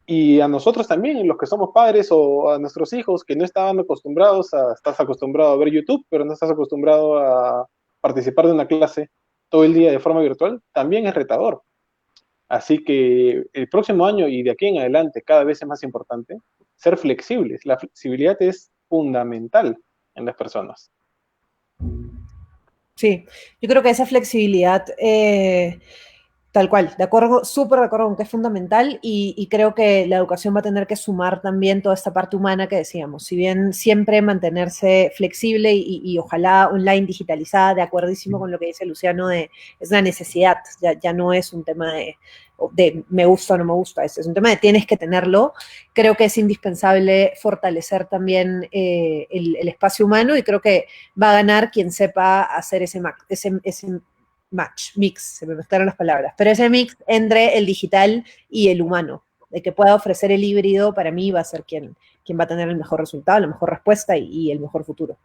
Y a nosotros también, los que somos padres o a nuestros hijos que no estaban acostumbrados estás acostumbrado a ver YouTube, pero no estás acostumbrado a participar de una clase todo el día de forma virtual, también es retador. Así que el próximo año y de aquí en adelante cada vez es más importante ser flexibles. La flexibilidad es fundamental en las personas. Sí, yo creo que esa flexibilidad, tal cual, de acuerdo, súper de acuerdo con que es fundamental y creo que la educación va a tener que sumar también toda esta parte humana que decíamos. Si bien siempre mantenerse flexible y ojalá online digitalizada, de acuerdísimo con lo que dice Luciano, es una necesidad, ya no es un tema de me gusta o no me gusta, es un tema de tienes que tenerlo. Creo que es indispensable fortalecer también el espacio humano y creo que va a ganar quien sepa hacer ese mix, se me mezclaron las palabras, pero ese mix entre el digital y el humano, de que pueda ofrecer el híbrido, para mí va a ser quien va a tener el mejor resultado, la mejor respuesta y el mejor futuro.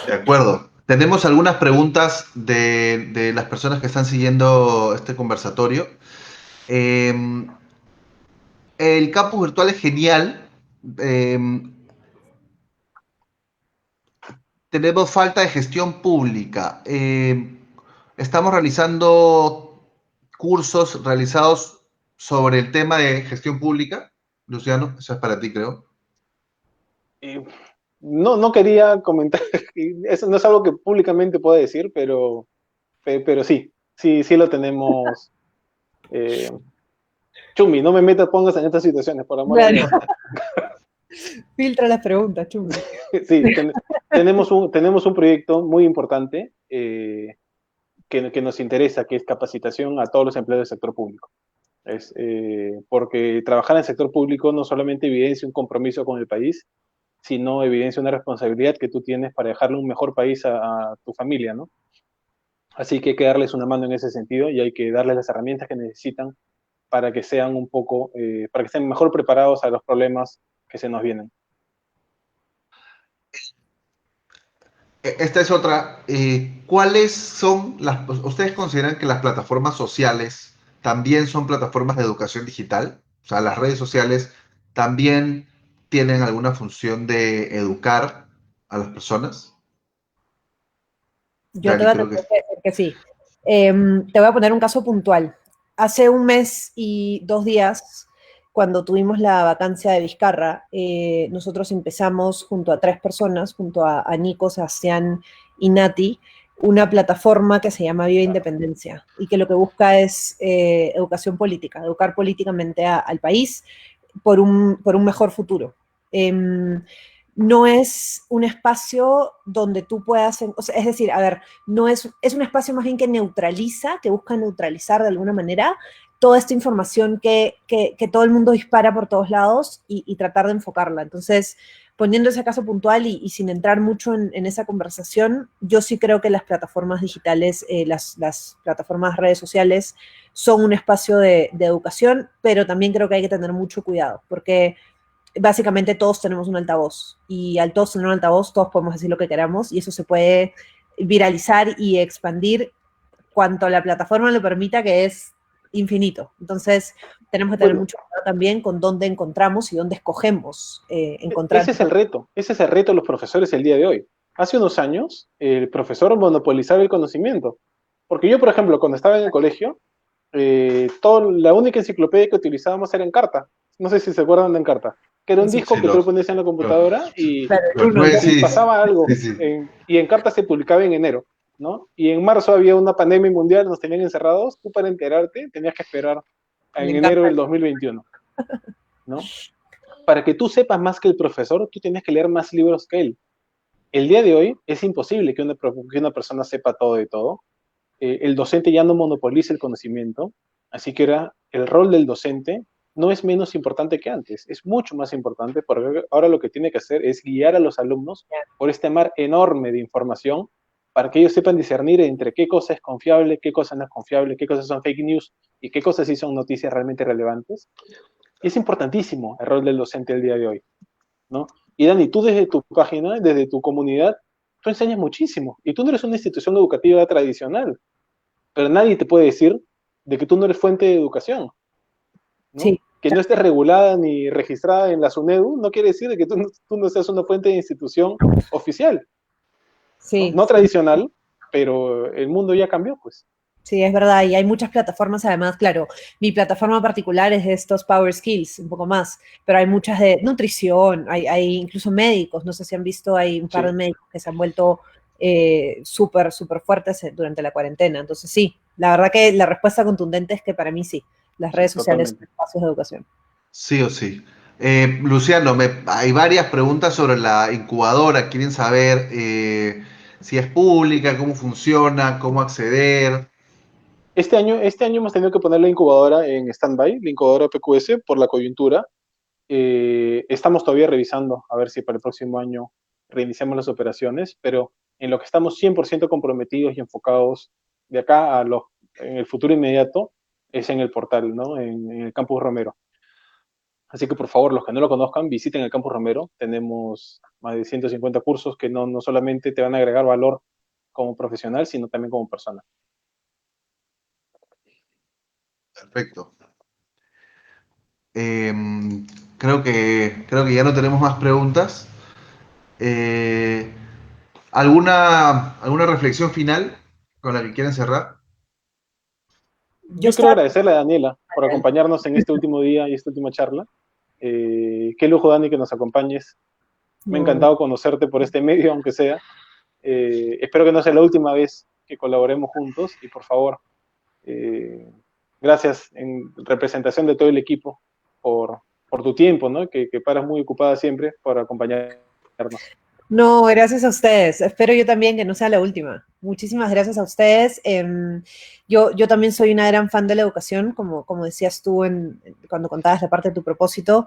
De acuerdo. Tenemos algunas preguntas de las personas que están siguiendo este conversatorio. El campus virtual es genial. Eh, Tenemos falta de gestión pública. Estamos realizando cursos realizados sobre el tema de gestión pública. Luciano, eso es para ti, creo. No quería comentar, eso no es algo que públicamente pueda decir, pero sí lo tenemos. Chumi, no me metas, pongas en estas situaciones, por amor a Dios. Filtra las preguntas, Chumi. Sí, tenemos un proyecto muy importante que nos interesa, que es capacitación a todos los empleados del sector público. Porque trabajar en el sector público no solamente evidencia un compromiso con el país, sino evidencia una responsabilidad que tú tienes para dejarle un mejor país a tu familia, ¿no? Así que hay que darles una mano en ese sentido y hay que darles las herramientas que necesitan para que sean para que estén mejor preparados a los problemas que se nos vienen. Esta es otra. ¿Cuáles son ustedes consideran que las plataformas sociales también son plataformas de educación digital? O sea, las redes sociales también tienen alguna función de educar a las personas. Yo te Dani, voy a creo tener que que decir que sí. Te voy a poner un caso puntual. Hace 1 mes y 2 días, cuando tuvimos la vacancia de Vizcarra, nosotros empezamos junto a 3 personas, junto a Nico, Sebastián y Nati, una plataforma que se llama Viva Independencia y que lo que busca es educación política, educar políticamente al país por un mejor futuro. No es un espacio donde tú puedas, o sea, es decir, a ver, no es un espacio más bien que neutraliza, que busca neutralizar de alguna manera toda esta información que todo el mundo dispara por todos lados y tratar de enfocarla. Entonces, poniendo ese caso puntual y sin entrar mucho en esa conversación, yo sí creo que las plataformas digitales, las plataformas redes sociales son un espacio de educación, pero también creo que hay que tener mucho cuidado, porque básicamente todos tenemos un altavoz y al todos tener un altavoz todos podemos decir lo que queramos y eso se puede viralizar y expandir cuanto la plataforma lo permita, que es infinito. Entonces tenemos que tener mucho cuidado también con dónde encontramos y dónde escogemos encontrar. Ese es el reto de los profesores el día de hoy. Hace unos años el profesor monopolizaba el conocimiento Porque yo, por ejemplo, cuando estaba en el colegio, la única enciclopedia que utilizábamos era Encarta. No sé si se acuerdan de Encarta. Que era un Sí, disco Sí, que tú lo ponías en la computadora claro, el los uno, nueve ¿no? y CDs. pasaba algo. Sí, sí. Y Encarta se publicaba en enero, ¿no? Y en marzo había una pandemia mundial, nos tenían encerrados. Tú para enterarte tenías que esperar Me en enero encanta. del 2021, ¿no? Para que tú sepas más que el profesor, tú tienes que leer más libros que él. El día de hoy es imposible que una persona sepa todo de todo. El docente ya no monopoliza el conocimiento, así que ahora el rol del docente no es menos importante que antes, es mucho más importante porque ahora lo que tiene que hacer es guiar a los alumnos por este mar enorme de información para que ellos sepan discernir entre qué cosa es confiable, qué cosa no es confiable, qué cosas son fake news y qué cosas sí son noticias realmente relevantes. Y es importantísimo el rol del docente el día de hoy, ¿no? Y Dani, tú desde tu página, desde tu comunidad, tú enseñas muchísimo y tú no eres una institución educativa tradicional, pero nadie te puede decir de que tú no eres fuente de educación, ¿no? Sí, Que no estés regulada ni registrada en la SUNEDU no quiere decir de que tú no seas una fuente de institución oficial, ¿no? sí, No sí. tradicional, pero el mundo ya cambió, pues. Sí, es verdad, y hay muchas plataformas además, claro, mi plataforma particular es de estos Power Skills, un poco más, pero hay muchas de nutrición, hay incluso médicos, no sé si han visto, hay un par de Sí, médicos que se han vuelto súper, súper fuertes durante la cuarentena, entonces sí, la verdad que la respuesta contundente es que para mí sí, las sí, redes sociales son totalmente. espacios de educación. Sí o sí. Luciano, hay varias preguntas sobre la incubadora. Quieren saber si es pública, cómo funciona, cómo acceder. Este año hemos tenido que poner la incubadora en stand-by, la incubadora PQS, por la coyuntura. Estamos todavía revisando a ver si para el próximo año reiniciamos las operaciones, pero en lo que estamos 100% comprometidos y enfocados de acá en el futuro inmediato es en el portal, ¿no? En el Campus Romero. Así que por favor, los que no lo conozcan, visiten el Campus Romero. Tenemos más de 150 cursos que no solamente te van a agregar valor como profesional, sino también como persona. Perfecto. Creo que ya no tenemos más preguntas. Eh, ¿alguna reflexión final con la que quieran cerrar? Yo Yo quiero estaba... agradecerle a Daniela por acompañarnos en este último día y esta última charla. Qué lujo, Dani, que nos acompañes. Me ha No, encantado conocerte por este medio, aunque sea. Espero que no sea la última vez que colaboremos juntos y por favor, eh, gracias en representación de todo el equipo por tu tiempo, ¿no? Que paras muy ocupada siempre por acompañarnos. no, gracias a ustedes. Espero yo también que no sea la última. Muchísimas gracias a ustedes. Yo también soy una gran fan de la educación, como decías tú cuando contabas la parte de tu propósito.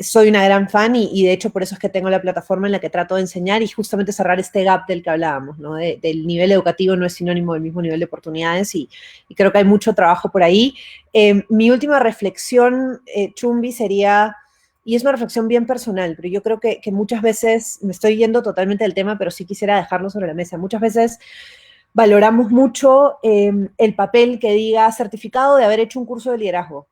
Soy una gran fan y de hecho por eso es que tengo la plataforma en la que trato de enseñar y justamente cerrar este gap del que hablábamos, ¿no? Del nivel educativo no es sinónimo del mismo nivel de oportunidades y creo que hay mucho trabajo por ahí. Mi última reflexión, Chumbi, sería y es una reflexión bien personal, pero yo creo que muchas veces, me estoy yendo totalmente del tema, pero sí quisiera dejarlo sobre la mesa. Muchas veces valoramos mucho el papel que diga certificado de haber hecho un curso de liderazgo.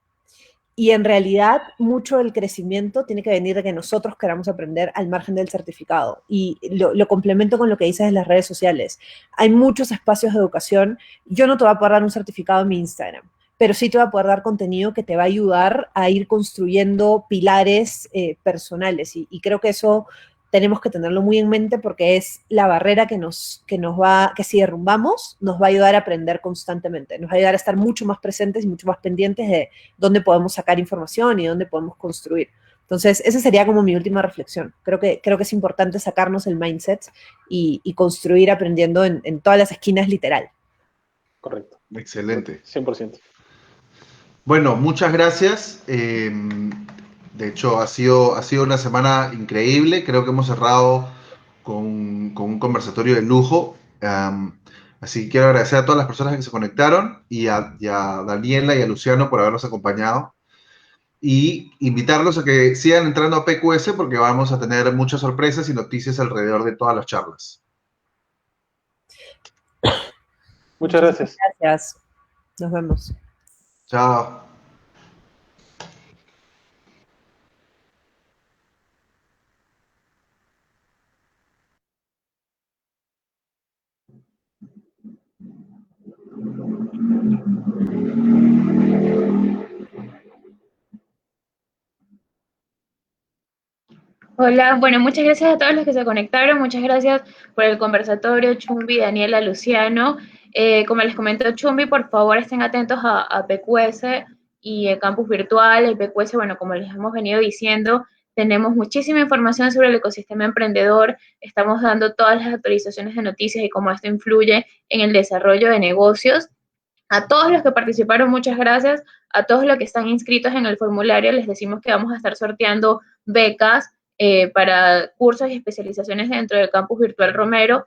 Y en realidad, mucho del crecimiento tiene que venir de que nosotros queramos aprender al margen del certificado. Y lo complemento con lo que dices de las redes sociales. Hay muchos espacios de educación. Yo no te voy a poder dar un certificado en mi Instagram, pero sí te voy a poder dar contenido que te va a ayudar a ir construyendo pilares personales. Y creo que eso tenemos que tenerlo muy en mente porque es la barrera que si derrumbamos, nos va a ayudar a aprender constantemente, nos va a ayudar a estar mucho más presentes y mucho más pendientes de dónde podemos sacar información y dónde podemos construir. Entonces, esa sería como mi última reflexión. Creo que es importante sacarnos el mindset y construir aprendiendo en todas las esquinas literal. Correcto, correcto, Excelente. 100%. Bueno, muchas gracias. De hecho, ha sido una semana increíble. Creo que hemos cerrado con un conversatorio de lujo. Así que quiero agradecer a todas las personas que se conectaron y a Daniela y a Luciano por habernos acompañado. Y invitarlos a que sigan entrando a PQS porque vamos a tener muchas sorpresas y noticias alrededor de todas las charlas. Muchas Muchísimas gracias. gracias. Nos vemos. Chao. Hola, bueno, muchas gracias a todos los que se conectaron, muchas gracias por el conversatorio, Chumbi, Daniela, Luciano. Como les comentó Chumbi, por favor estén atentos a PQS y el campus virtual. El PQS, bueno, como les hemos venido diciendo, tenemos muchísima información sobre el ecosistema emprendedor, estamos dando todas las actualizaciones de noticias y cómo esto influye en el desarrollo de negocios. A todos los que participaron, muchas gracias. A todos los que están inscritos en el formulario, les decimos que vamos a estar sorteando becas para cursos y especializaciones dentro del campus virtual Romero.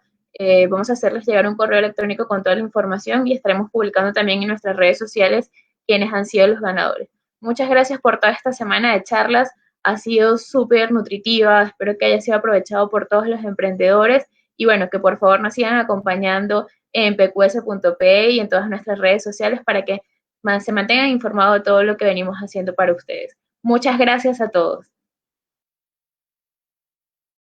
Vamos a hacerles llegar un correo electrónico con toda la información y estaremos publicando también en nuestras redes sociales quiénes han sido los ganadores. Muchas gracias por toda esta semana de charlas. Ha sido súper nutritiva. Espero que haya sido aprovechado por todos los emprendedores y bueno, que por favor nos sigan acompañando en pqs.pe y en todas nuestras redes sociales para que se mantengan informados de todo lo que venimos haciendo para ustedes. Muchas gracias a todos.